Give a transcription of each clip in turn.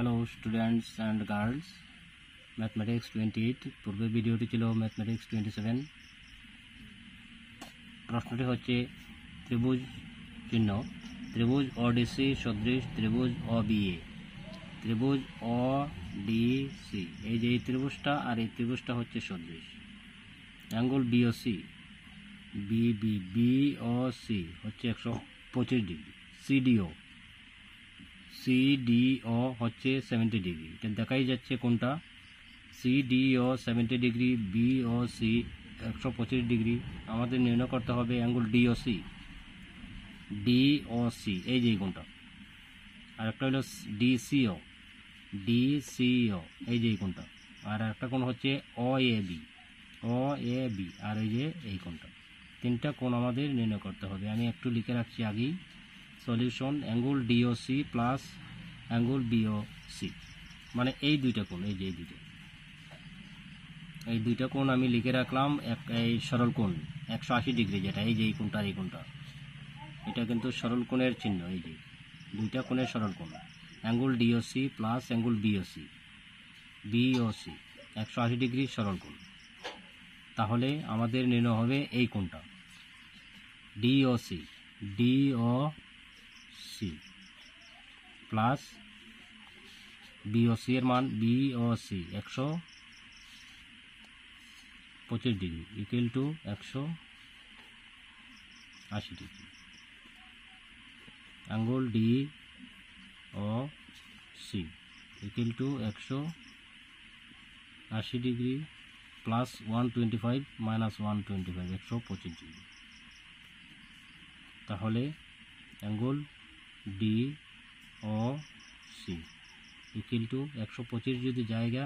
Hello students and girls, mathematics 28 পূর্বের ভিডিওটি ছিল ম্যাথমেটিক্স 27। প্রশ্নটি হচ্ছে ত্রিভুজ চিহ্ন ত্রিভুজ ওডিসি সদৃশ ত্রিভুজ OBA, ত্রিভুজ ODC, এই যে এই ত্রিভুজটা আর এই ত্রিভুজটা হচ্ছে সদৃশ। অ্যাঙ্গেল BOC BOC হচ্ছে 125 ডিগ্রি। CDO হচ্ছে 70 ডিগ্রি। এটা দেখাই যাচ্ছে কোনটা CDO 70 ডিগ্রি, BOC 125 ডিগ্রি। আমাদের নির্ণয় করতে হবে অ্যাঙ্গেল DOC, এই যে কোনটা। আর একটা হলো DCO, এই যে কোনটা। আর একটা কোণ হচ্ছে OAB, আর এই যে এই কোণটা। তিনটা কোণ আমাদের নির্ণয় করতে হবে। আমি একটু লিখে রাখছি আগেই। Solution angle DOC plus angle BOC, মানে এই দুইটা কোণ, এই যে এই দুইটা কোণ আমি লিখে রাখলাম। এই সরল কোণ 180 ডিগ্রি, যেটা এই যে এই কোণটা আর এই কোণটা, এটা কিন্তু সরল কোণের চিহ্ন। এই যে দুইটা কোণের সরল কোণ, angle DOC plus angle BOC 180 degree সরল কোণ। তাহলে আমাদের নির্ণয় হবে এই কোণটা DOC প্লাস BOC এর মান BOC 125 degree equal to 180 degree. Angle DOC equal to 180 degree plus 125 minus 125 125 degree. তাহলে অ্যাঙ্গেল DOC ইকুয়াল টু 125 যদি জায়গা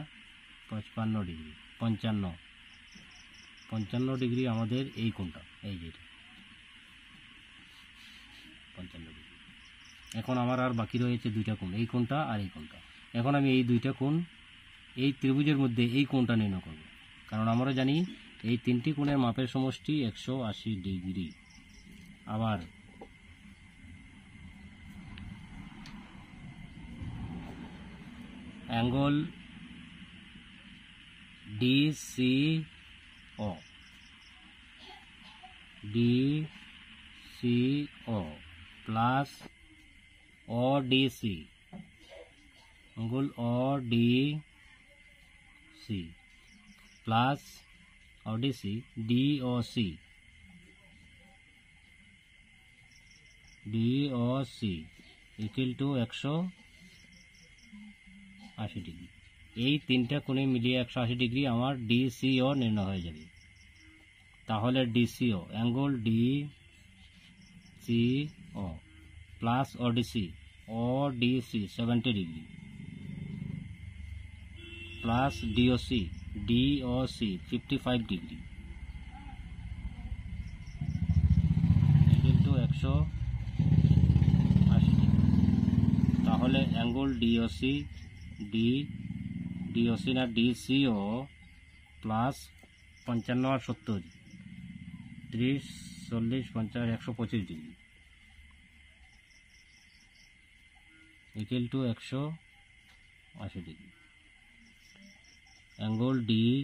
55 ডিগ্রি, 55 ডিগ্রি আমাদের এই কোণটা, এই যে 55 ডিগ্রি। এখন আমার আর বাকি রয়েছে দুইটা কোণ, এই কোণটা আর এই কোণটা। এখন আমি এই দুইটা কোণ, এই ত্রিভুজের মধ্যে এই কোণটা নির্ণয় করব, কারণ আমরা জানি এই তিনটি কোণের মাপের সমষ্টি 180 ডিগ্রি। আবার angle DCO plus ODC, angle ODC plus ODC DOC equal to 180 degree. এই তিনটা কোণে মিলিয়ে 180 ডিগ্রি আমার DCO নির্ণয় হয়ে যাবে। তাহলে DCO angle DCO plus ODC 70 degree plus DOC 55 degree equal to 180 degree. তাহলে অ্যাঙ্গেল DOC না DCO প্লাস 55 আর 70 30 40 50 125 degree equal to 180 degree. Angle DCO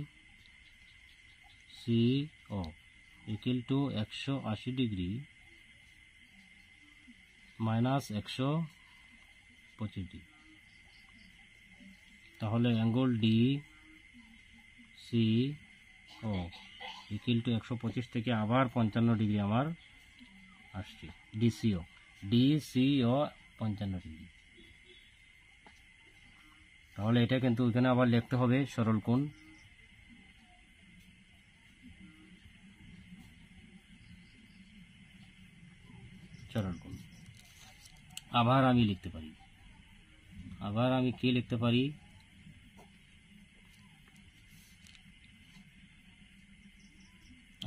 equal to 180 degree minus 125 degree. তাহলে অ্যাঙ্গেল DCO ইকুয়াল টু 125 থেকে আবার 55 degree আমার আসছে। DCO 55 degree. তাহলে এটা কিন্তু এখানে আবার লিখতে হবে সরল কোণ। আবার আমি লিখতে পারি, আবার আমি কি লিখতে পারি,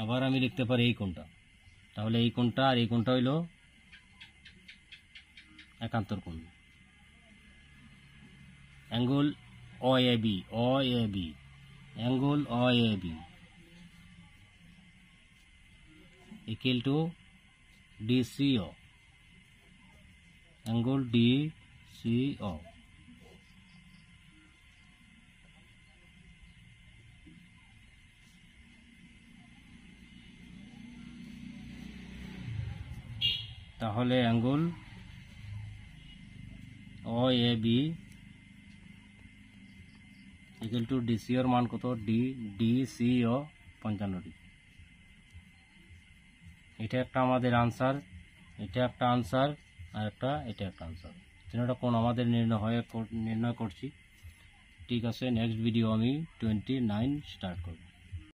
আবার আমি লিখতে পারি এই কোণটা। তাহলে এই কোণটা আর এই কোণটা হইল একান্তর কোণ। Angle OAB angle OAB equal to DCO angle DCO তাহলে অ্যাঙ্গুল ও A B equal to DC এর মান কত, ডিসি ও 55 এটা একটা আমাদের আনসার, এটা একটা আনসার, আর এটা একটা আনসার। তিনটা কোণ আমাদের নির্ণয় করছি। ঠিক আছে, নেক্সট ভিডিও আমি 29 স্টার্ট করব।